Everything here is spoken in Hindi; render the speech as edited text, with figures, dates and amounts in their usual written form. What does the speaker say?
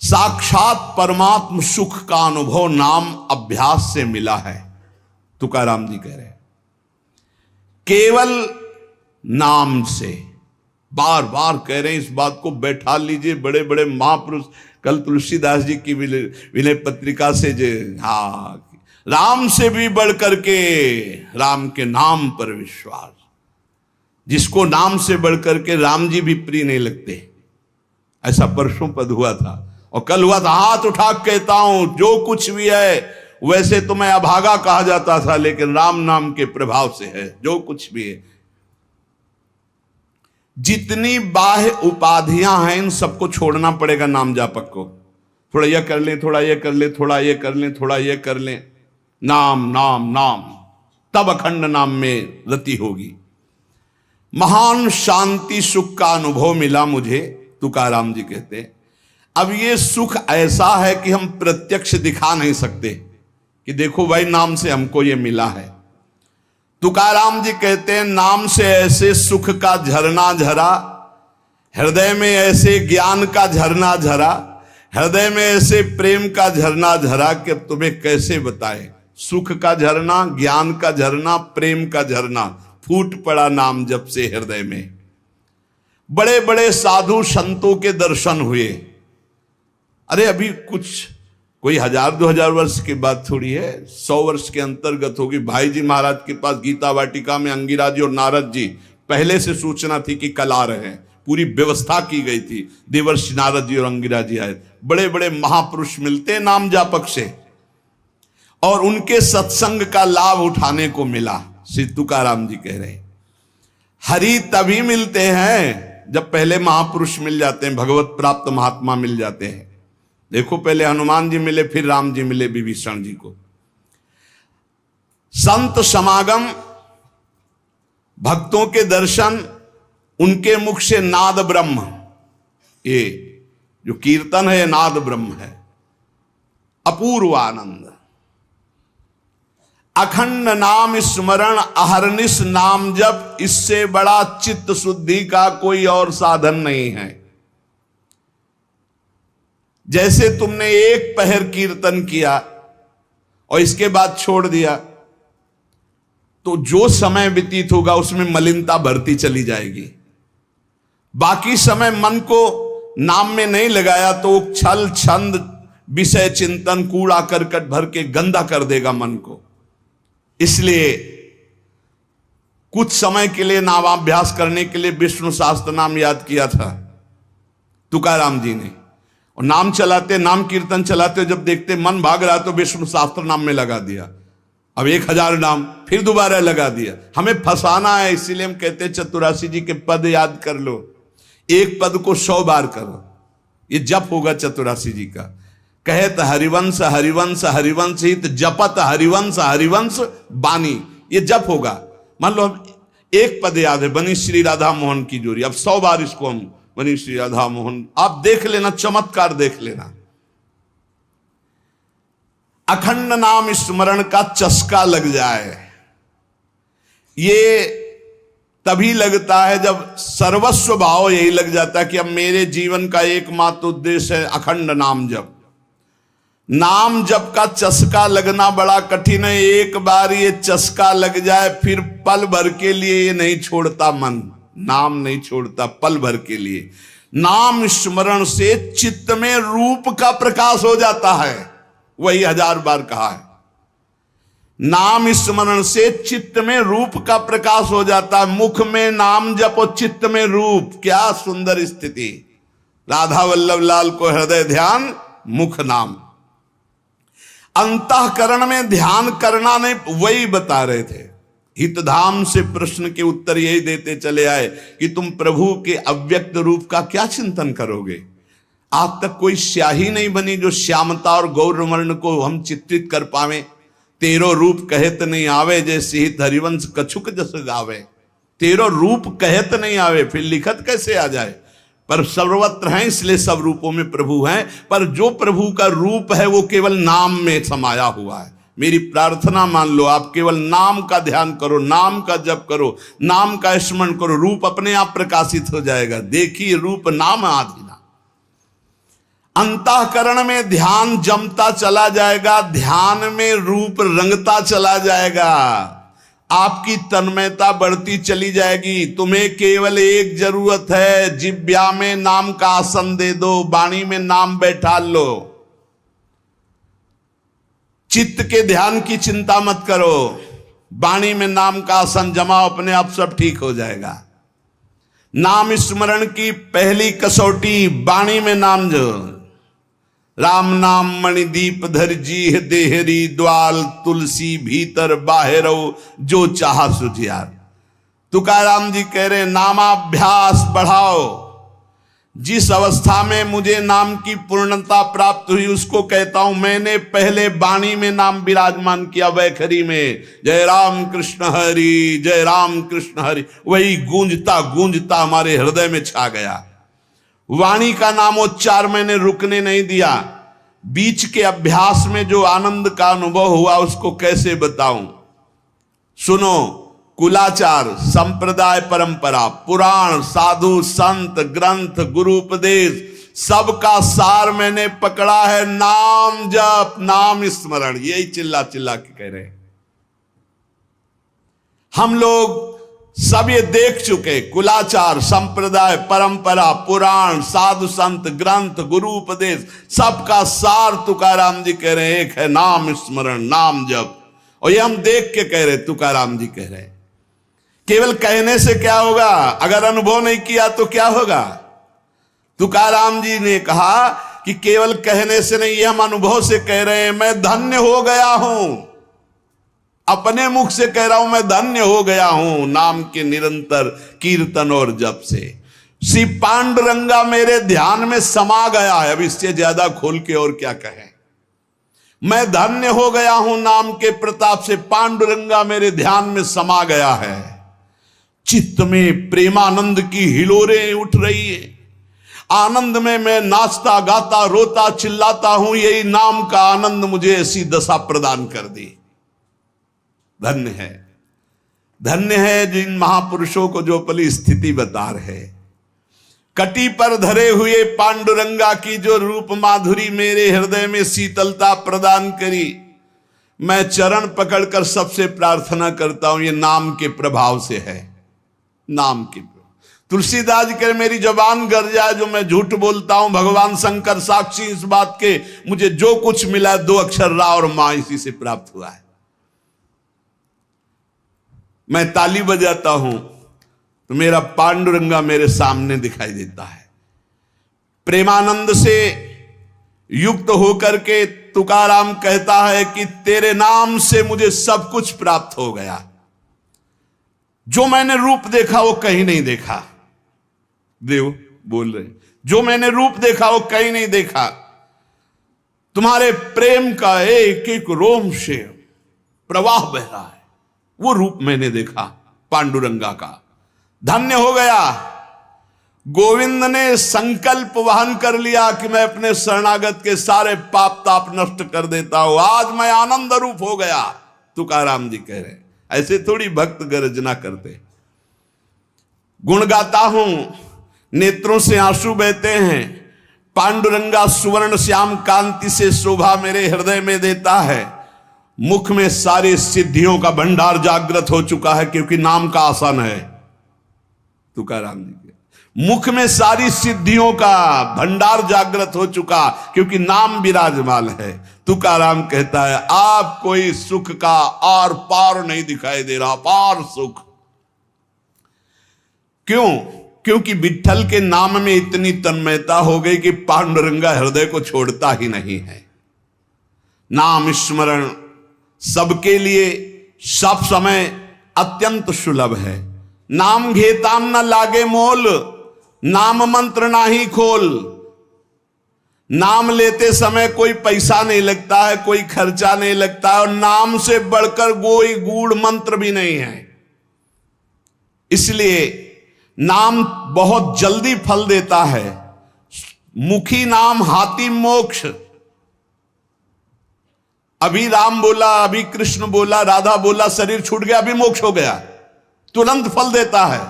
साक्षात परमात्म सुख का अनुभव नाम अभ्यास से मिला है। तुकाराम जी कह रहे हैं केवल नाम से, बार बार कह रहे हैं इस बात को, बैठा लीजिए। बड़े बड़े महापुरुष, कल तुलसीदास जी की विनय पत्रिका से जो, हाँ, राम से भी बढ़ करके राम के नाम पर विश्वास, जिसको नाम से बढ़ करके राम जी भी प्रिय नहीं लगते। ऐसा परसों पद हुआ था और कल हुआ था। हाथ उठा कहता हूं जो कुछ भी है, वैसे तो मैं अभागा कहा जाता था, लेकिन राम नाम के प्रभाव से है जो कुछ भी है। जितनी बाह्य उपाधियां हैं इन सबको छोड़ना पड़ेगा नाम जापक को। थोड़ा यह कर लें, थोड़ा यह कर लें, थोड़ा यह कर लें, थोड़ा यह कर लें, नाम नाम नाम, तब अखंड नाम में रति होगी। महान शांति सुख का अनुभव मिला मुझे, तुकाराम जी कहते हैं। अब ये सुख ऐसा है कि हम प्रत्यक्ष दिखा नहीं सकते कि देखो भाई नाम से हमको ये मिला है। तुकाराम जी कहते हैं नाम से ऐसे सुख का झरना झरा, हृदय में ऐसे ज्ञान का झरना झरा, हृदय में ऐसे प्रेम का झरना झरा कि अब तुम्हें कैसे बताएं। सुख का झरना, ज्ञान का झरना, प्रेम का झरना फूट पड़ा नाम जब से हृदय में। बड़े बड़े साधु संतों के दर्शन हुए। अरे अभी कुछ कोई 1000-2000 वर्ष की बात थोड़ी है, 100 वर्ष के अंतर्गत होगी। भाई जी महाराज के पास गीता वाटिका में अंगिरा जी और नारद जी, पहले से सूचना थी कि कल आ रहे हैं, पूरी व्यवस्था की गई थी। देवर्षि नारद जी और अंगिरा जी आए। बड़े बड़े महापुरुष मिलते नाम जापक से, और उनके सत्संग का लाभ उठाने को मिला। श्री तुकाराम जी कह रहे हैं हरि तभी मिलते हैं जब पहले महापुरुष मिल जाते हैं, भगवत प्राप्त महात्मा मिल जाते हैं। देखो पहले हनुमान जी मिले, फिर राम जी मिले विभीषण जी को। संत समागम, भक्तों के दर्शन, उनके मुख से नाद ब्रह्म, ये जो कीर्तन है नाद ब्रह्म है। अपूर्व आनंद, अखंड नाम स्मरण, अहरनिश नाम जप, इससे बड़ा चित्त शुद्धि का कोई और साधन नहीं है। जैसे तुमने एक पहर कीर्तन किया और इसके बाद छोड़ दिया, तो जो समय व्यतीत होगा उसमें मलिनता बढ़ती चली जाएगी। बाकी समय मन को नाम में नहीं लगाया तो छल छंद विषय चिंतन कूड़ा करकट भर के गंदा कर देगा मन को। इसलिए कुछ समय के लिए नामाभ्यास करने के लिए विष्णु सहस्त्र नाम याद किया था तुकाराम जी ने, और नाम चलाते, नाम कीर्तन चलाते, जब देखते मन भाग रहा तो विष्णु सहस्त्र नाम में लगा दिया। अब 1000 नाम फिर दोबारा लगा दिया। हमें फंसाना है, इसीलिए हम कहते हैं चतुरासी जी के पद याद कर लो, एक पद को 100 बार करो, ये जप होगा चतुरासी जी का। कहत हरिवंश हरिवंश हरिवंश हित, जपत हरिवंश हरिवंश बानी, ये जप होगा। मान लो हम एक पद याद है, बनी श्री राधा मोहन की जोड़ी, अब 100 बार इसको हम बनी श्री राधा मोहन, आप देख लेना, चमत्कार देख लेना। अखंड नाम स्मरण का चस्का लग जाए, ये तभी लगता है जब सर्वस्व भाव यही लग जाता है कि अब मेरे जीवन का एकमात्र उद्देश्य है अखंड नाम जप। नाम जप का चस्का लगना बड़ा कठिन है। एक बार ये चस्का लग जाए फिर पल भर के लिए ये नहीं छोड़ता मन, नाम नहीं छोड़ता पल भर के लिए। नाम स्मरण से चित्त में रूप का प्रकाश हो जाता है, वही 1000 बार कहा है। नाम स्मरण से चित्त में रूप का प्रकाश हो जाता है। मुख में नाम जपो, चित्त में रूप, क्या सुंदर स्थिति। राधा वल्लभ लाल को हृदय ध्यान, मुख नाम। अंतःकरण में ध्यान करना नहीं, वही बता रहे थे। हितधाम से प्रश्न के उत्तर यही देते चले आए कि तुम प्रभु के अव्यक्त रूप का क्या चिंतन करोगे। आज तक कोई स्याही नहीं बनी जो श्यामता और गौरवर्ण को हम चित्रित कर पावे। तेरो रूप कहत नहीं आवे, जैसे हित हरिवंश कछुक जस गावे। तेरो रूप कहत नहीं आवे, फिर लिखत कैसे आ जाए। पर सर्वत्र हैं, इसलिए सब रूपों में प्रभु हैं। पर जो प्रभु का रूप है वो केवल नाम में समाया हुआ है। मेरी प्रार्थना मान लो, आप केवल नाम का ध्यान करो, नाम का जप करो, नाम का स्मरण करो, रूप अपने आप प्रकाशित हो जाएगा। देखिए रूप नाम आधीना। अंतःकरण में ध्यान जमता चला जाएगा, ध्यान में रूप रंगता चला जाएगा, आपकी तन्मयता बढ़ती चली जाएगी। तुम्हें केवल एक जरूरत है, जिह्वा में नाम का आसन दे दो, वाणी में नाम बैठा लो। चित्त के ध्यान की चिंता मत करो, वाणी में नाम का आसन जमाओ, अपने आप सब ठीक हो जाएगा। नाम स्मरण की पहली कसौटी वाणी में नाम जो, राम नाम मणिदीप धर जी देहरी द्वाल, तुलसी भीतर बाहरो जो चाहा सुझियार। तुकाराम जी कह रहे नामाभ्यास बढ़ाओ। जिस अवस्था में मुझे नाम की पूर्णता प्राप्त हुई उसको कहता हूं मैंने पहले वाणी में नाम विराजमान किया, वैखरी में जय राम कृष्ण हरि, जय राम कृष्ण हरि, वही गूंजता गूंजता हमारे हृदय में छा गया। वाणी का नामोच्चार मैंने रुकने नहीं दिया। बीच के अभ्यास में जो आनंद का अनुभव हुआ उसको कैसे बताऊं। सुनो, कुलाचार, संप्रदाय, परंपरा, पुराण, साधु संत, ग्रंथ, गुरु उपदेश, सबका सार मैंने पकड़ा है नाम जप, नाम स्मरण। यही चिल्ला चिल्ला के कह रहे हैं। हम लोग सब ये देख चुके, कुलाचार, संप्रदाय, परंपरा, पुराण, साधु संत, ग्रंथ, गुरु उपदेश, सबका सार तुकाराम जी कह रहे हैं एक है नाम स्मरण, नाम जप। और ये हम देख के कह रहे, तुकाराम जी कह रहे हैं। केवल कहने से क्या होगा, अगर अनुभव नहीं किया तो क्या होगा। तुकाराम जी ने कहा कि केवल कहने से नहीं, ये हम अनुभव से कह रहे हैं। मैं धन्य हो गया हूं, अपने मुख से कह रहा हूं, मैं धन्य हो गया हूं नाम के निरंतर कीर्तन और जप से। श्री पांडुरंगा मेरे ध्यान में समा गया है। अब इससे ज्यादा खोल के और क्या कहें। मैं धन्य हो गया हूं नाम के प्रताप से, पांडुरंगा मेरे ध्यान में समा गया है। चित्त में प्रेमानंद की हिलोरें उठ रही है। आनंद में मैं नाचता गाता रोता चिल्लाता हूं। यही नाम का आनंद मुझे ऐसी दशा प्रदान कर दी। धन्य है, धन्य है जिन महापुरुषों को जो पली स्थिति बता रहे। कटी पर धरे हुए पांडुरंगा की जो रूप माधुरी मेरे हृदय में शीतलता प्रदान करी। मैं चरण पकड़कर सबसे प्रार्थना करता हूं, ये नाम के प्रभाव से है। नाम की तुलसीदास जी कह मेरी जबान गर जाए जो मैं झूठ बोलता हूं, भगवान शंकर साक्षी इस बात के, मुझे जो कुछ मिला 2 अक्षर रा और मां इसी से प्राप्त हुआ है। मैं ताली बजाता हूं तो मेरा पांडुरंगा मेरे सामने दिखाई देता है। प्रेमानंद से युक्त होकर के तुकाराम कहता है कि तेरे नाम से मुझे सब कुछ प्राप्त हो गया। जो मैंने रूप देखा वो कहीं नहीं देखा। देव बोल रहे, जो मैंने रूप देखा वो कहीं नहीं देखा। तुम्हारे प्रेम का एक एक रोम से प्रवाह बह रहा है, वो रूप मैंने देखा पांडुरंगा का। धन्य हो गया। गोविंद ने संकल्प वहन कर लिया कि मैं अपने शरणागत के सारे पाप ताप नष्ट कर देता हूं। आज मैं आनंद रूप हो गया, तुकाराम जी कह रहे हैं। ऐसे थोड़ी भक्त गर्जना करते। गुण गाता हूं, नेत्रों से आंसू बहते हैं। पांडुरंगा सुवर्ण श्याम कांति से शोभा मेरे हृदय में देता है। मुख में सारी सिद्धियों का भंडार जागृत हो चुका है क्योंकि नाम का आसन है। तुकाराम जी के मुख में सारी सिद्धियों का भंडार जागृत हो चुका क्योंकि नाम विराजमान है। तुकाराम कहता है आप कोई सुख का आर पार नहीं दिखाई दे रहा, पार सुख। क्यों? क्योंकि विठ्ठल के नाम में इतनी तन्मयता हो गई कि पांडुरंगा हृदय को छोड़ता ही नहीं है। नाम स्मरण सबके लिए सब समय अत्यंत सुलभ है। नाम घेताम न लागे मोल, नाम मंत्र ना ही खोल। नाम लेते समय कोई पैसा नहीं लगता है, कोई खर्चा नहीं लगता है, और नाम से बढ़कर कोई गूढ़ मंत्र भी नहीं है। इसलिए नाम बहुत जल्दी फल देता है। मुखी नाम हाथी मोक्ष। अभी राम बोला, अभी कृष्ण बोला, राधा बोला, शरीर छूट गया, अभी मोक्ष हो गया, तुरंत फल देता है।